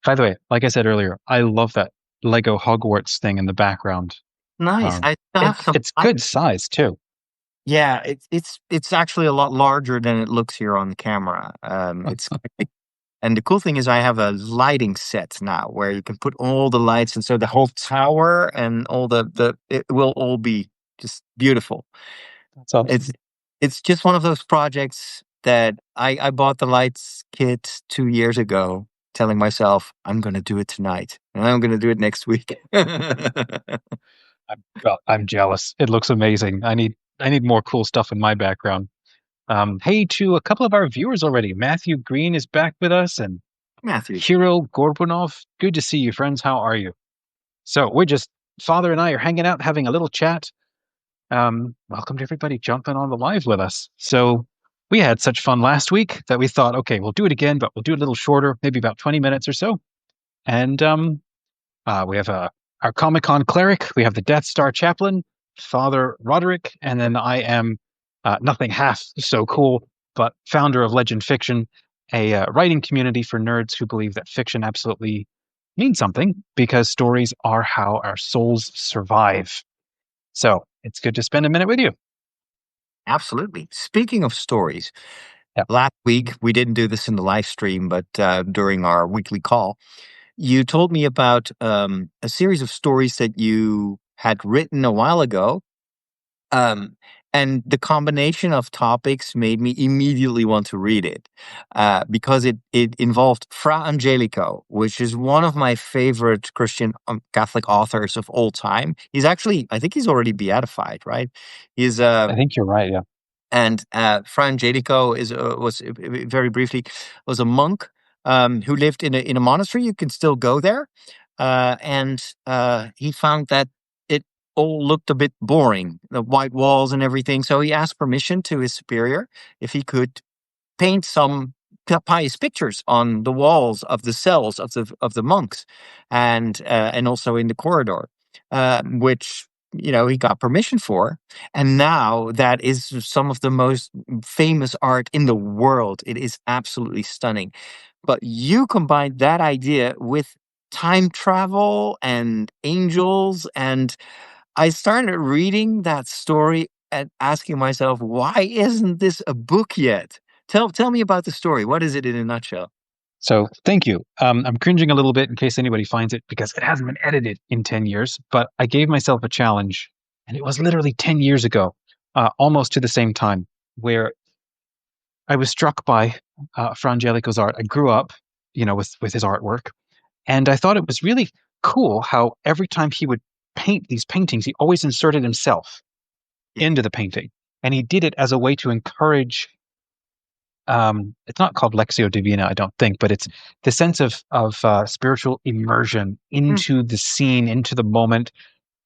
By the way, like I said earlier, I love that Lego Hogwarts thing in the background. Nice. Um, I still have some. it's good size too. Yeah, it's actually a lot larger than it looks here on the camera. It's And the cool thing is I have a lighting set now where you can put all the lights, and so the whole tower and all the it will all be just beautiful. That's awesome. It's it's just one of those projects that I bought the lights kit 2 years ago, telling myself I'm gonna do it tonight and I'm gonna do it next week. I'm jealous. It looks amazing. I need more cool stuff in my background. Hey, to a couple of our viewers already. Matthew Green is back with us, and Matthew. Hiro Gorbunov. Good to see you, friends. How are you? So we're just Father and I are hanging out, having a little chat. Welcome to everybody jumping on the live with us. So we had such fun last week that we thought, okay, we'll do it again, but we'll do it a little shorter, maybe about 20 minutes or so. And we have our Comic Con cleric, we have the Death Star chaplain, Father Roderick, and then I am nothing half so cool, but founder of Legend Fiction, a writing community for nerds who believe that fiction absolutely means something because stories are how our souls survive. So it's good to spend a minute with you. Absolutely. Speaking of stories, Yeah. last week we didn't do this in the live stream, but during our weekly call, you told me about a series of stories that you had written a while ago. Um, and the combination of topics made me immediately want to read it because it involved Fra Angelico, which is one of my favorite Christian Catholic authors of all time. He's actually, I think he's already beatified, right? He's I think you're right. Yeah. and Fra Angelico very briefly was a monk who lived in a monastery. You can still go there, and he found that it all looked a bit boring, the white walls and everything. So he asked permission to his superior if he could paint some pious pictures on the walls of the cells of the monks, and also in the corridor, which he got permission for, and now that is some of the most famous art in the world. It is absolutely stunning. But you combined that idea with time travel and angels, and I started reading that story and asking myself, why isn't this a book yet? Tell me about the story. What is it in a nutshell? So thank you. I'm cringing a little bit in case anybody finds it because it hasn't been edited in 10 years, but I gave myself a challenge and it was literally 10 years ago, almost to the same time, where I was struck by Fra Angelico's art. I grew up, with his artwork, and I thought it was really cool how every time he would paint these paintings, he always inserted himself Yeah. into the painting. And he did it as a way to encourage it's not called Lectio Divina, I don't think, but it's the sense of spiritual immersion Mm. into the scene, into the moment.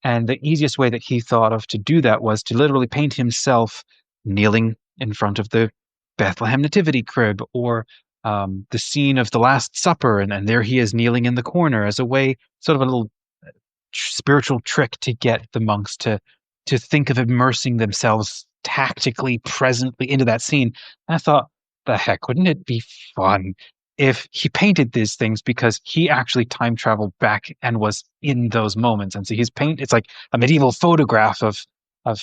And the easiest way that he thought of to do that was to literally paint himself kneeling in front of the Bethlehem Nativity crib or the scene of the Last Supper, and there he is kneeling in the corner as a way, sort of a little spiritual trick to get the monks to think of immersing themselves tactically, presently into that scene. And I thought, the heck, wouldn't it be fun if he painted these things because he actually time traveled back and was in those moments. And so it's like a medieval photograph of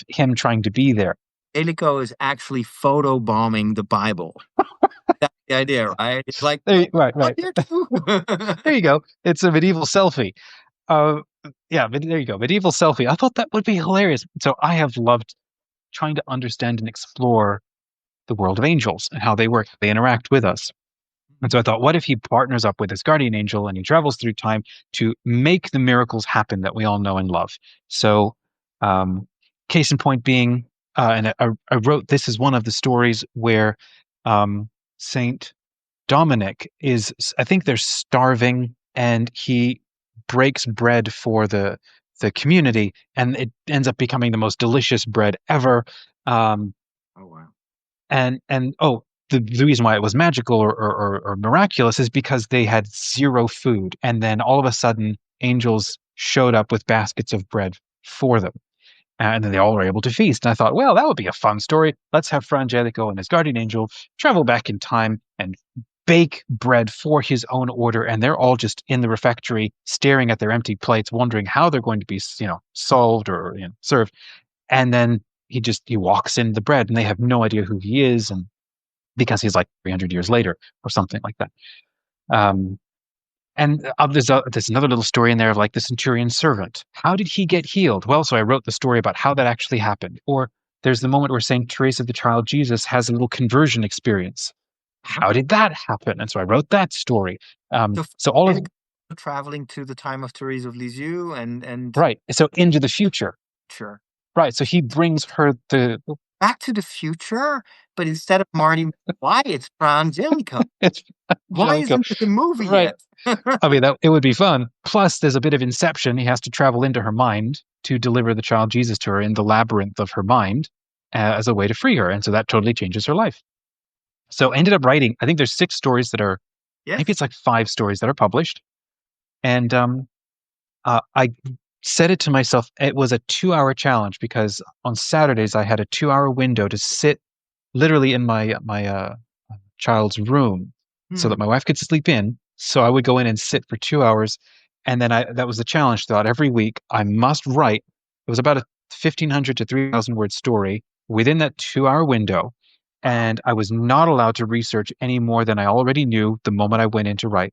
him trying to be there. Elico is actually photobombing the Bible. That's the idea, right? It's like, There, right, I'm right. here too. There you go. It's a medieval selfie. Uh, yeah, but there you go. Medieval selfie. I thought that would be hilarious. So I have loved trying to understand and explore the world of angels and how they work, how they interact with us. And so I thought, what if he partners up with his guardian angel and he travels through time to make the miracles happen that we all know and love? So, um, case in point being, and I wrote this is one of the stories where Saint Dominic I think they're starving, and he breaks bread for the community, and it ends up becoming the most delicious bread ever. Um, Oh wow. and oh, the reason why it was magical or miraculous is because they had zero food, and then all of a sudden angels showed up with baskets of bread for them, and then they all were able to feast. And I thought, well, that would be a fun story. Let's have Fra Angelico and his guardian angel travel back in time and bake bread for his own order, and they're all just in the refectory staring at their empty plates, wondering how they're going to be, solved or served. And then he walks in the bread, and they have no idea who he is, and because he's like 300 years later or something like that. Um, and there's another little story in there of like the centurion's servant. How did he get healed? Well, so I wrote the story about how that actually happened. Or there's the moment where Saint Teresa of the Child Jesus has a little conversion experience. Uh-huh. How did that happen? And so I wrote that story. So So all of Angelico traveling to the time of Therese of Lisieux and right. So into the future. sure. Right. So he brings her the Back to the Future, but instead of Marty McFly, it's Fra Angelico. it's Why Angelico. isn't it a movie Right. yet? I mean, it would be fun. Plus, there's a bit of inception. He has to travel into her mind to deliver the child Jesus to her in the labyrinth of her mind as a way to free her. And so that totally changes her life. So I ended up writing, I think there's 6 stories that are, maybe Yes. it's like 5 stories that are published. And I said it to myself, it was a 2-hour challenge because on Saturdays I had a 2-hour window to sit literally in my child's room so that Hmm. my wife could sleep in. So I would go in and sit for 2 hours. And then that was the challenge throughout every week. I must write. It was about a 1,500 to 3,000 word story within that 2-hour window. Wow. And I was not allowed to research any more than I already knew the moment I went in to write.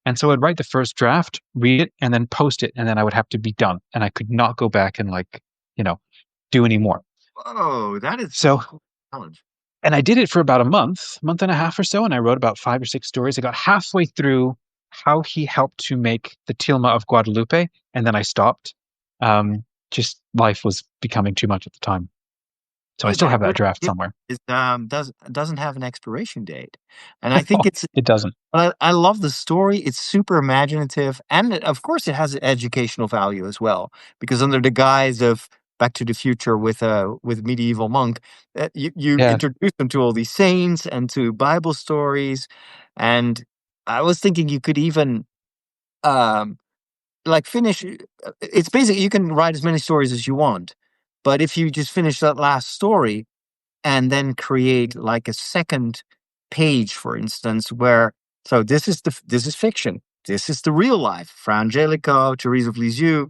And so I'd write the first draft, read it, and then post it. And then I would have to be done. And I could not go back and you know, do any more. Oh, that is So cool challenge. and I did it for about a month and a half or so, and I wrote about 5 or 6 stories. I got halfway through how he helped to make the tilma of Guadalupe, and then I stopped. Just life was becoming too much at the time, so I Hey, still that have that great draft gift somewhere. is, doesn't have an expiration date, and I think it's It doesn't. I love the story. It's super imaginative, and of course, it has educational value as well. Because under the guise of Back to the Future with medieval monk, you Yeah, introduce them to all these saints and to Bible stories, and I was thinking you could even um, like finish. It's basically you can write as many stories as you want, but if you just finish that last story and then create like a second page, for instance, where so this is fiction. This is the real life. Fra Angelico, Therese of Lisieux,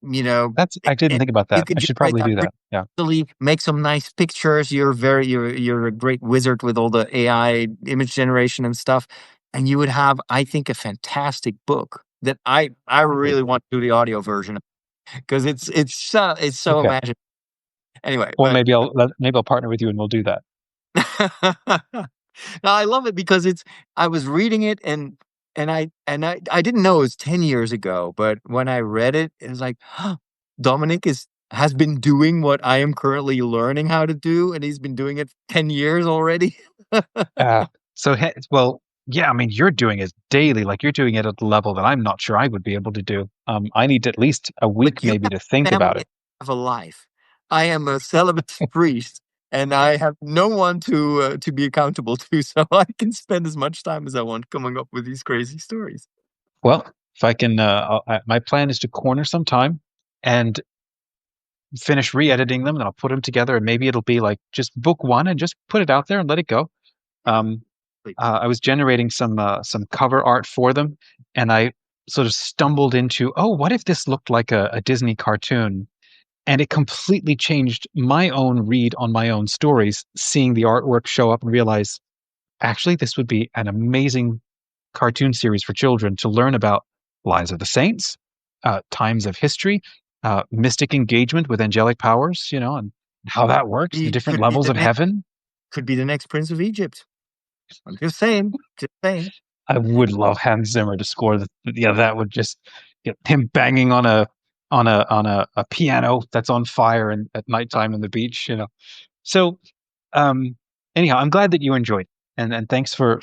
you know, I didn't think about you that. could I just should write probably that do really that. Yeah. easily, make some nice pictures. You're a great wizard with all the AI image generation and stuff. And you would have, I think, a fantastic book that I Great. really want to do the audio version because it's so Okay. imaginative. Anyway, Well, but maybe I'll partner with you and we'll do that. no, I love it because it's I was reading it I didn't know it was 10 years ago, but when I read it, it was like, huh, Dominic has been doing what I am currently learning how to do, and he's been doing it 10 years already. Uh, well, yeah. I mean, you're doing it daily. Like you're doing it at the level that I'm not sure I would be able to do. I need at least a But week you maybe have to think a family about and it. have a life. I am a celibate priest, and I have no one to be accountable to, so I can spend as much time as I want coming up with these crazy stories. Well, if I can, my plan is to corner some time and finish re-editing them, and I'll put them together, and maybe it'll be like just book one and just put it out there and let it go. Um, I was generating some cover art for them, and I sort of stumbled into, oh, what if this looked like a Disney cartoon? And it completely changed my own read on my own stories, seeing the artwork show up and realize, actually, this would be an amazing cartoon series for children to learn about lives of the saints, times of history, mystic engagement with angelic powers, and how that works, the He different levels of heaven. could be the next Prince of Egypt. I'm just saying, just saying. I would love Hans Zimmer to score the. Yeah, that would just him banging on a piano that's on fire and at nighttime on the beach. So um, anyhow, I'm glad that you enjoyed, and thanks for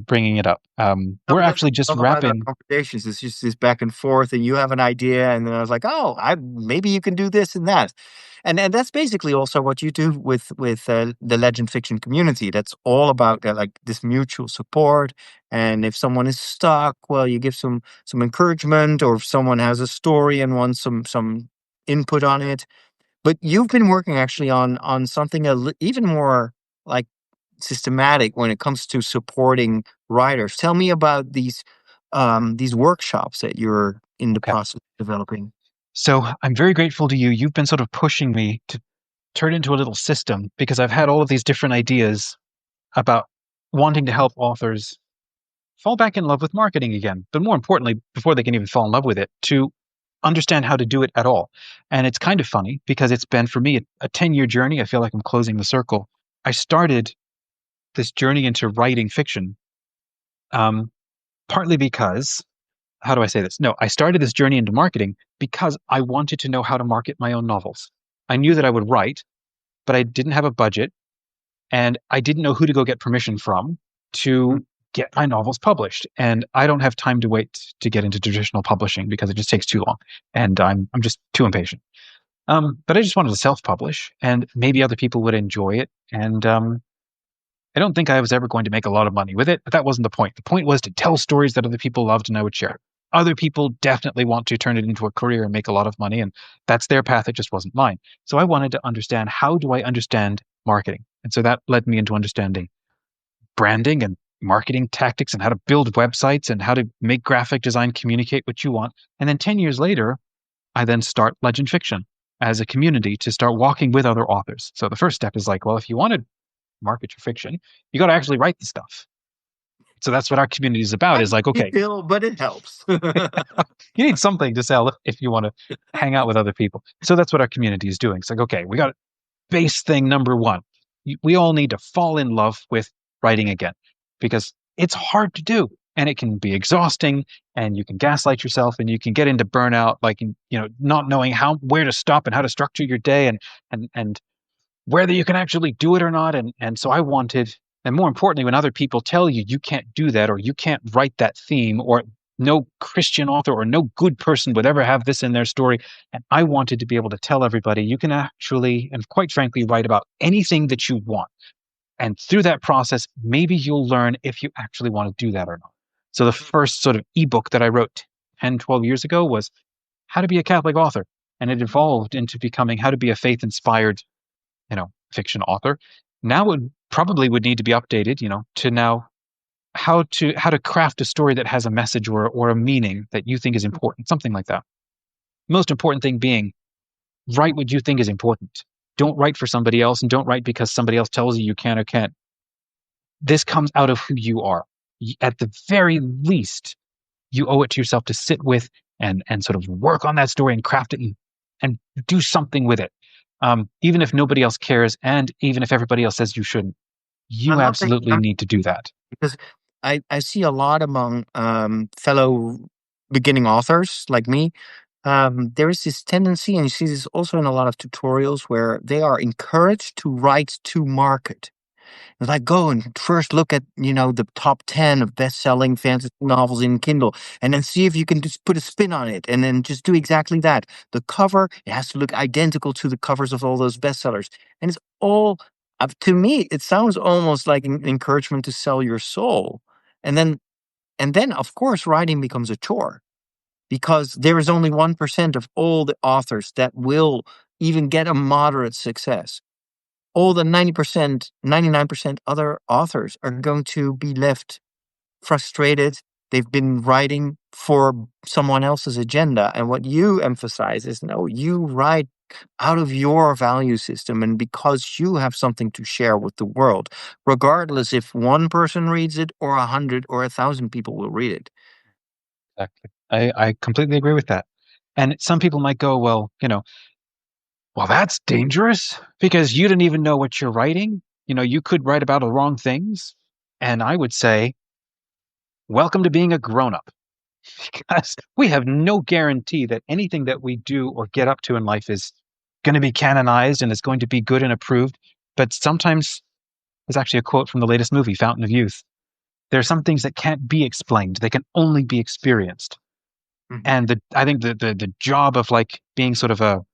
bringing it up. No, We're that's what actually just I love about our wrapping. conversations. It's just this back and forth, and you have an idea, and then I was like, "Oh, I maybe you can do this and that," and that's basically also what you do with the legend fiction community. That's all about like this mutual support. And if someone is stuck, well, you give some encouragement, or if someone has a story and wants some input on it. But you've been working actually on something even more like systematic when it comes to supporting writers. Tell me about these workshops that you're in the Okay. process of developing. So I'm very grateful to you. You've been sort of pushing me to turn into a little system because I've had all of these different ideas about wanting to help authors fall back in love with marketing again. But more importantly, before they can even fall in love with it, to understand how to do it at all. And it's kind of funny because it's been for me a 10-year journey. I feel like I'm closing the circle. I started this journey into writing fiction, um, partly because, how do I say this? No, I started this journey into marketing because I wanted to know how to market my own novels. I knew that I would write, but I didn't have a budget and I didn't know who to go get permission from to get my novels published. And I don't have time to wait to get into traditional publishing because it just takes too long, and I'm just too impatient. But I just wanted to self-publish, and maybe other people would enjoy it. And I don't think I was ever going to make a lot of money with it, but that wasn't the point. The point was to tell stories that other people loved and I would share. Other people definitely want to turn it into a career and make a lot of money, and that's their path. It just wasn't mine. So I wanted to understand, how do I understand marketing? And so that led me into understanding branding and marketing tactics and how to build websites and how to make graphic design communicate what you want. And then 10 years later, I then start Legend Fiction as a community to start walking with other authors. So the first step is like, well, if you want to market your fiction, you got to actually write the stuff. So that's what our community is about, is Tiny like, okay, detail, but it helps. you need something to sell if you want to hang out with other people. So that's what our community is doing. It's like, okay, we got base thing number one. We all need to fall in love with writing again because it's hard to do and it can be exhausting, and you can gaslight yourself and you can get into burnout, like, not knowing where to stop and how to structure your day, and whether you can actually do it or not. And so I wanted, and more importantly, when other people tell you you can't do that or you can't write that theme, or no Christian author or no good person would ever have this in their story. And I wanted to be able to tell everybody you can actually, and quite frankly, write about anything that you want. And through that process, maybe you'll learn if you actually want to do that or not. So the first sort of ebook that I wrote 10, 12 years ago was How to Be a Catholic Author. And it evolved into becoming How to Be a Faith Inspired, fiction author. Now it probably would need to be updated, to now how to craft a story that has a message or a meaning that you think is important, something like that. Most important thing being, write what you think is important. Don't write for somebody else, and don't write because somebody else tells you you can or can't. This comes out of who you are. At the very least, you owe it to yourself to sit with and sort of work on that story and craft it and do something with it. Even if nobody else cares, and even if everybody else says you shouldn't, I you love that absolutely need to do that. because I see a lot among fellow beginning authors like me. There is this tendency, and you see this also in a lot of tutorials, where they are encouraged to write to market. It's like, go and first look at, the top 10 of best-selling fantasy novels in Kindle, and then see if you can just put a spin on it, and then just do exactly that. The cover, it has to look identical to the covers of all those bestsellers. And it's all, to me, it sounds almost like an encouragement to sell your soul. And then, of course, writing becomes a chore because there is only 1% of all the authors that will even get a moderate success. All the 90%, 99% other authors are going to be left frustrated. They've been writing for someone else's agenda. And what you emphasize is, no, you write out of your value system and because you have something to share with the world, regardless if one person reads it or 100 or 1,000 people will read it. Exactly. I completely agree with that. And some people might go, well, well, that's dangerous because you didn't even know what you're writing. You could write about the wrong things. And I would say, welcome to being a grown up, because we have no guarantee that anything that we do or get up to in life is going to be canonized and is going to be good and approved. But sometimes, there's actually a quote from the latest movie, Fountain of Youth. There are some things that can't be explained, they can only be experienced. Mhm. And I think the job of like being sort of a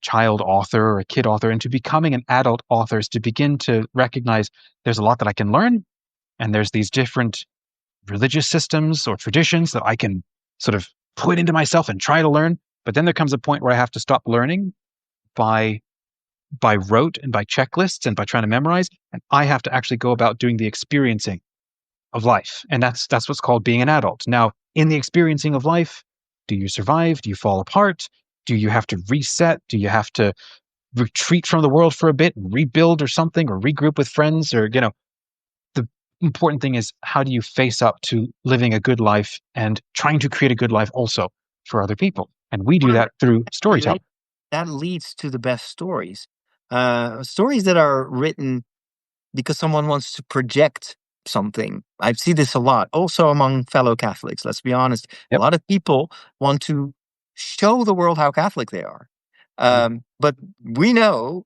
child author or a kid author into becoming an adult author is to begin to recognize there's a lot that I can learn, and there's these different religious systems or traditions that I can sort of put into myself and try to learn. But then there comes a point where I have to stop learning by by rote and by checklists and by trying to memorize, and I have to actually go about doing the experiencing of life. And that's what's called being an adult. Now, in the experiencing of life, do you survive? Do you fall apart? Do you have to reset? Do you have to retreat from the world for a bit and rebuild or something, or regroup with friends? Or, the important thing is, how do you face up to living a good life and trying to create a good life also for other people? And we do Well, that through storytelling. relate that leads to the best stories. Stories that are written because someone wants to project something. I see this a lot, also among fellow Catholics. Let's be honest. A Yep. lot of people want to show the world how Catholic they are. Mhm. But we know,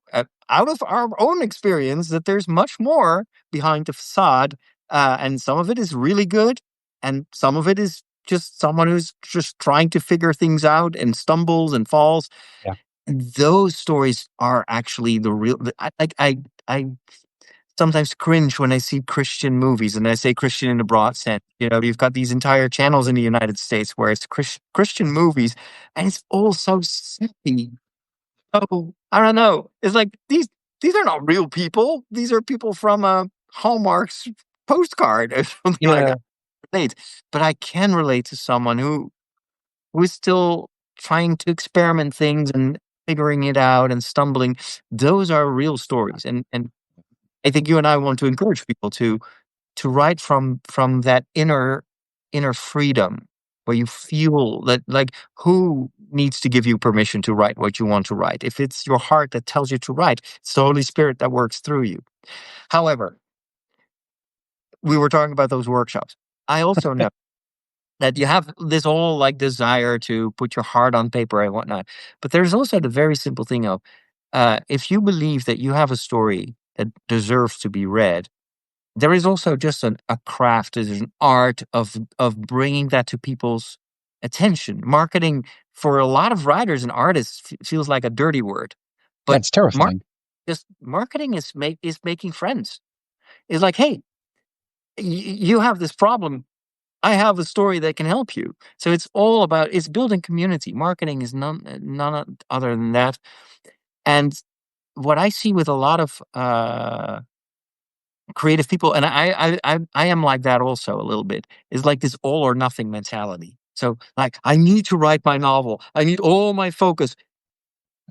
out of our own experience, that there's much more behind the facade. And some of it is really good, and some of it is just someone who's just trying to figure things out and stumbles and falls. Yeah. And those stories are actually the real. I sometimes cringe when I see Christian movies, and I say Christian in a broad sense. You've got these entire channels in the United States where it's Christian movies, and it's all so sappy. Oh, I don't know. It's like these are not real people. These are people from a Hallmark's postcard or something like Yeah. that. Relate, but I can relate to someone who is still trying to experiment things and figuring it out and stumbling. Those are real stories, and I think you and I want to encourage people to write from that inner freedom where you feel that, like, who needs to give you permission to write what you want to write? If it's your heart that tells you to write, it's the Holy Spirit that works through you. However, we were talking about those workshops. I also know that you have this whole, like, desire to put your heart on paper and whatnot, but there's also the very simple thing of, if you believe that you have a story that deserves to be read, there is also just a craft, there's an art of bringing that to people's attention. Marketing for a lot of writers and artists feels like a dirty word, Yeah, but it's mar- terrifying. just marketing is making friends. It's like, hey, you have this problem. I have a story that can help you. So it's building community. Marketing is none other than that. And what I see with a lot of creative people, and I am like that also a little bit, is like this all or nothing mentality. So, like, I need to write my novel. I need all my focus.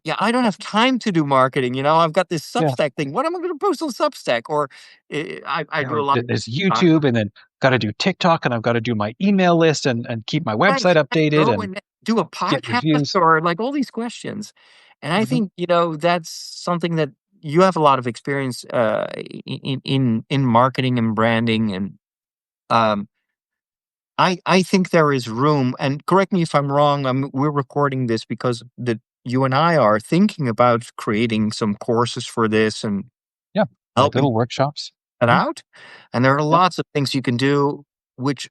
Yeah, I don't have time to do marketing. I've got this Yeah. Substack thing. What am I going to post on Substack? Or I Yeah, do or a lot. there's Of YouTube, and then got to do TikTok, and I've got to do my email list and keep my Right. website updated Go and and do a get podcast reviews. or, like, all these questions. And I Hmm. think, that's something that you have a lot of experience in marketing and branding. And um, I think there is room, and correct me if I'm wrong. We're recording this because you and I are thinking about creating some courses for this and Yeah, like helping little workshops. it Hmm. out. And there are Yep. lots of things you can do, which,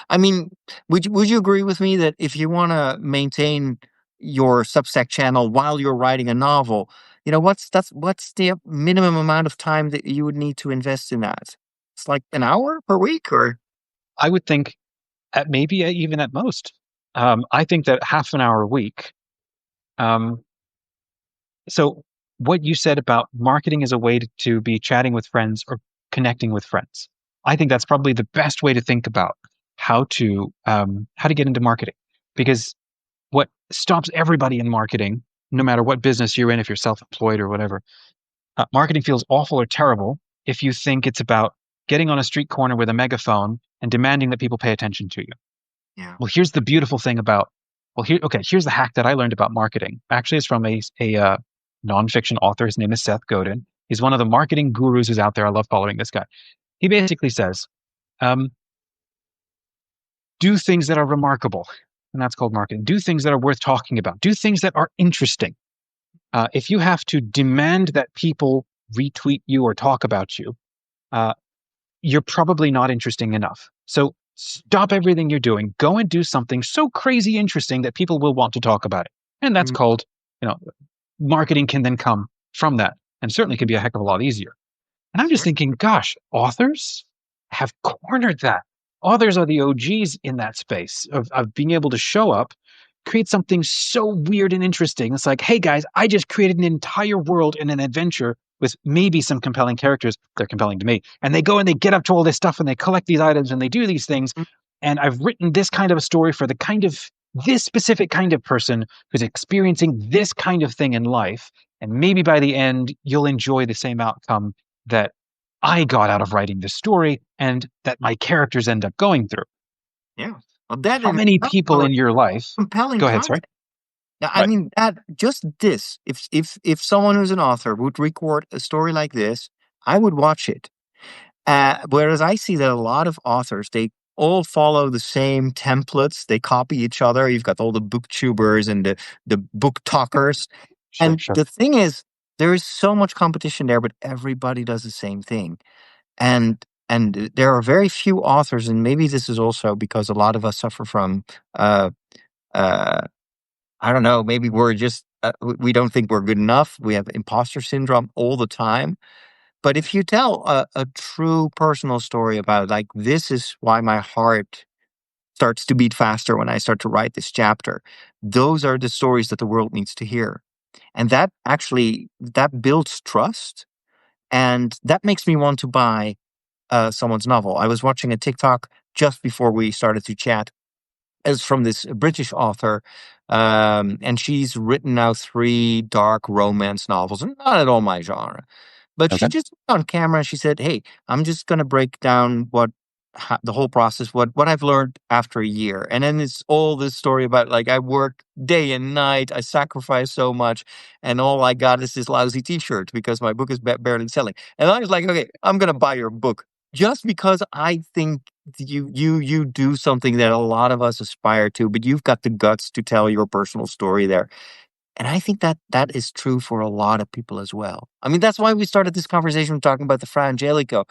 I mean, would you agree with me that if you want to maintain your Substack channel while you're writing a novel, what's the minimum amount of time that you would need to invest in that? It's like an hour per week, or I would think at maybe even at most. I think that half an hour a week. Um, so what you said about marketing as a way to be chatting with friends or connecting with friends, I think that's probably the best way to think about how to get into marketing, because what stops everybody in marketing, no matter what business you're in, if you're self-employed or whatever, marketing feels awful or terrible if you think it's about getting on a street corner with a megaphone and demanding that people pay attention to you. yeah, Well, here's the beautiful thing about, well, here's the hack that I learned about marketing. Actually, it's from a nonfiction author. His name is Seth Godin. He's one of the marketing gurus who's out there. I love following this guy. He basically says, um, do things that are remarkable. And that's called marketing. Do things that are worth talking about. Do things that are interesting. If you have to demand that people retweet you or talk about you, uh, you're probably not interesting enough. So stop everything you're doing. Go and do something so crazy interesting that people will want to talk about it. And that's mm, called, you know, marketing can then come from that, and certainly can be a heck of a lot easier. And I'm just thinking, gosh, authors have cornered that. Authors are the OGs in that space of being able to show up. create something so weird and interesting. It's like, hey guys, I just created an entire world and an adventure with maybe some compelling characters. They're compelling to me. And they go and they get up to all this stuff and they collect these items and they do these things. And I've written this kind of a story for the kind of this specific kind of person who's experiencing this kind of thing in life. And maybe by the end, you'll enjoy the same outcome that I got out of writing this story and that my characters end up going through. Yeah. Well, that How in many itself, people though, in your life? compelling Go ahead, sorry. content. Yeah, I Right. mean that just this. If someone who's an author would record a story like this, I would watch it. Whereas I see that a lot of authors, they all follow the same templates. They copy each other. You've got all the booktubers and the book talkers. Sure, And sure. the thing is, there is so much competition there, but everybody does the same thing. And there are very few authors, and maybe this is also because a lot of us suffer from uh, uh, I don't know, maybe we're just we don't think we're good enough. We have imposter syndrome all the time. But if you tell a true personal story about like this is why my heart starts to beat faster when I start to write this chapter, those are the stories that the world needs to hear. And that actually that builds trust, and that makes me want to buy someone's novel. I was watching a TikTok just before we started to chat. It's from this British author, and she's written now three dark romance novels, and not at all my genre. But she Okay. just went on camera and she said, "Hey, I'm just gonna break down the whole process, what I've learned after a year." And then it's all this story about like I work day and night, I sacrifice so much, and all I got is this lousy T-shirt because my book is barely selling. And I was like, "Okay, I'm gonna buy your book just because I think you do something that a lot of us aspire to, but you've got the guts to tell your personal story there." And I think that that is true for a lot of people as well. I mean, that's why we started this conversation talking about the Fra Angelico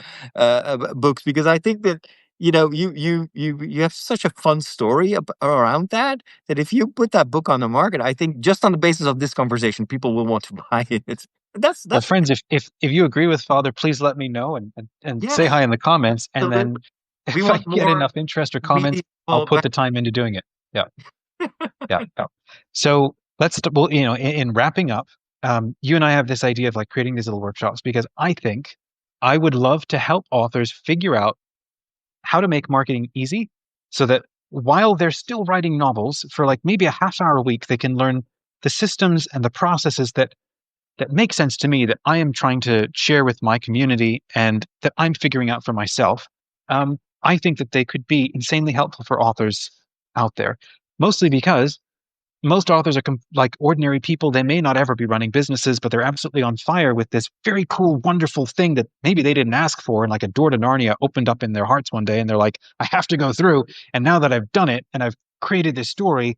books, because I think that you have such a fun story around that that if you put that book on the market, I think just on the basis of this conversation, people will want to buy it. Well, That's friends, if you agree with Father, please let me know and say yeah. hi in the comments. So And that then we if I want get more enough interest or comments, I'll medieval put back. the time into doing it. Yeah, yeah, yeah. So well, in wrapping up, you and I have this idea of like creating these little workshops because I think I would love to help authors figure out how to make marketing easy so that while they're still writing novels for like maybe a half hour a week, they can learn the systems and the processes that make sense to me that I am trying to share with my community and that I'm figuring out for myself. I think that they could be insanely helpful for authors out there, mostly because most authors are like ordinary people. They may not ever be running businesses, but they're absolutely on fire with this very cool, wonderful thing that maybe they didn't ask for. And like a door to Narnia opened up in their hearts one day, and they're like, I have to go through. And now that I've done it and I've created this story,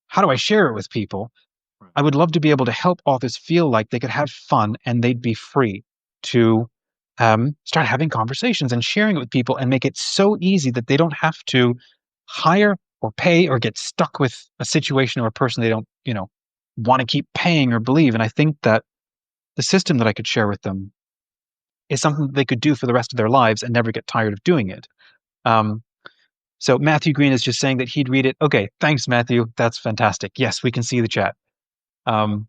how do I share it with people? I would love to be able to help authors feel like they could have fun and they'd be free to start having conversations and sharing it with people and make it so easy that they don't have to hire or pay or get stuck with a situation or a person they don't, want to keep paying or believe. And I think that the system that I could share with them is something that they could do for the rest of their lives and never get tired of doing it. Um, so Matthew Green is just saying that he'd read it. Okay, thanks, Matthew. That's fantastic. Yes, we can see the chat. Um,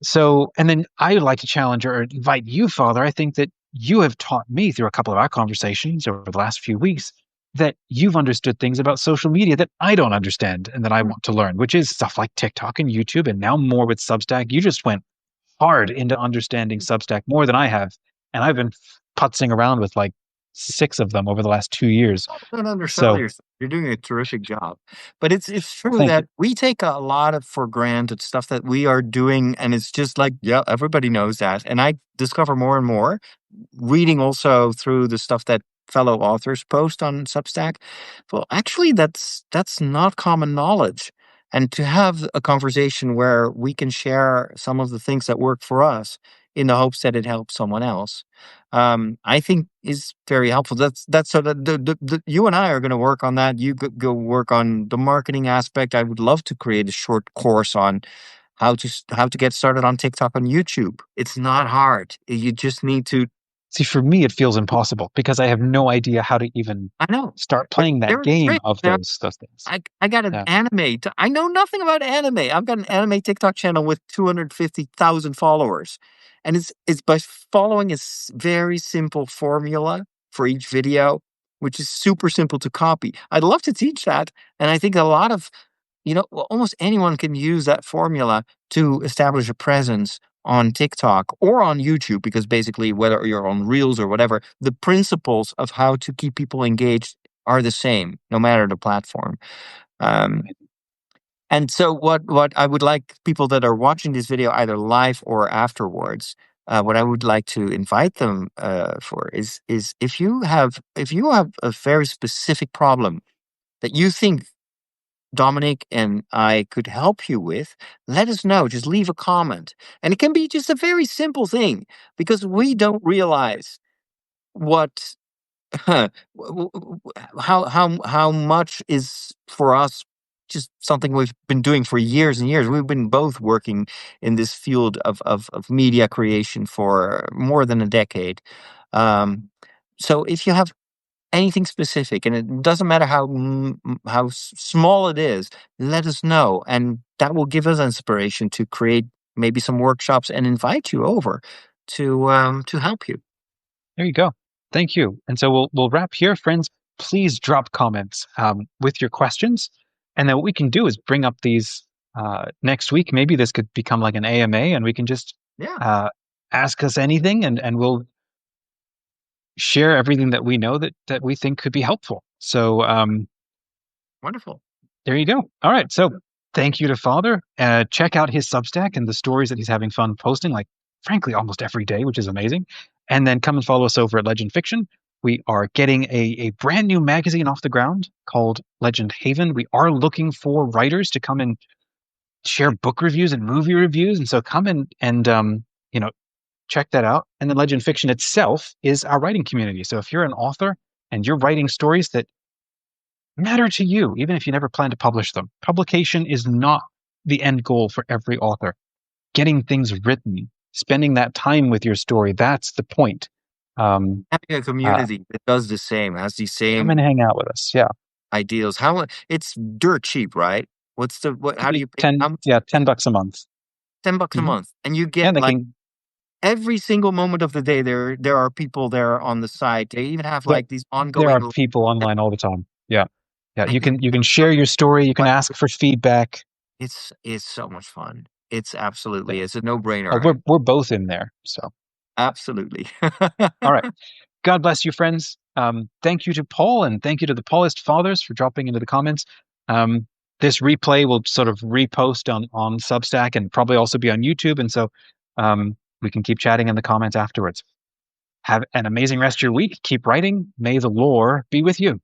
So, and then I would like to challenge or invite you, Father. I think that you have taught me through a couple of our conversations over the last few weeks that you've understood things about social media that I don't understand and that I want to learn, which is stuff like TikTok and YouTube, and now more with Substack. You just went hard into understanding Substack more than I have. And I've been putzing around with like six of them over the last 2 years. Don't undersell So, yourself. You're doing a terrific job. But it's well, true thank you. that we take a lot of for granted stuff that we are doing, and it's just like, yeah, everybody knows that. And I discover more and more reading also through the stuff that fellow authors post on Substack. Well, actually, that's not common knowledge. And to have a conversation where we can share some of the things that work for us in the hopes that it helps someone else, I think is very helpful. That's so that you and I are going to work on that. You go work on the marketing aspect. I would love to create a short course on how to get started on TikTok on YouTube. It's not hard. You just need to See, for me, it feels impossible because I have no idea how to even I know. start But playing that there are game tricks. of those things. I got an Yeah, anime. I know nothing about anime. I've got an anime TikTok channel with 250,000 followers, and it's by following a very simple formula for each video, which is super simple to copy. I'd love to teach that, and I think a lot of well, almost anyone can use that formula to establish a presence on TikTok or on YouTube, because basically, whether you're on Reels or whatever, the principles of how to keep people engaged are the same, no matter the platform. Um, and so, what I would like people that are watching this video, either live or afterwards, what I would like to invite them for is if you have a very specific problem that you think Dominic and I could help you with, let us know. Just leave a comment. And it can be just a very simple thing, because we don't realize what how much is for us just something we've been doing for years and years. We've been both working in this field of media creation for more than a decade. Um, so if you have anything specific, and it doesn't matter how small it is, let us know, and that will give us inspiration to create maybe some workshops and invite you over to help you. there you go. Thank you. And so we'll wrap here, friends. Please drop comments with your questions, and then what we can do is bring up these next week. Maybe this could become like an AMA, and we can just Yeah, uh, ask us anything, and we'll share everything that we know that we think could be helpful. So wonderful. there you go. All right. So thank you to Father. Check out his Substack and the stories that he's having fun posting, like frankly almost every day, which is amazing. And then come and follow us over at Legend Fiction. We are getting a brand new magazine off the ground called Legend Haven. We are looking for writers to come and share book reviews and movie reviews, and so come and you know check that out. And then Legend Fiction itself is our writing community. So if you're an author and you're writing stories that matter to you, even if you never plan to publish them, publication is not the end goal for every author. Getting things written, spending that time with your story, that's the point. Um, Having a uh, community that does the same, has the Come same and hang out with us. Yeah. ideals. It's dirt cheap, right? What's the what? How do Maybe you pay? 10, How much? yeah, $10 a month. $10 a Hmm. month, and you Yeah, get they like can, every single moment of the day. There are people there on the site. They even have there, like these there are ongoing, people online all the time. Yeah. Yeah. and You can share your story. You can but ask for feedback. it's so much fun. Yeah. It's a no-brainer. Oh, we're both in there. So, Absolutely. all right. God bless you, friends. Thank you to Paul, and thank you to the Paulist fathers for dropping into the comments. This replay will sort of repost on Substack and probably also be on YouTube, and so we can keep chatting in the comments afterwards. Have an amazing rest of your week. Keep writing. May the lore be with you.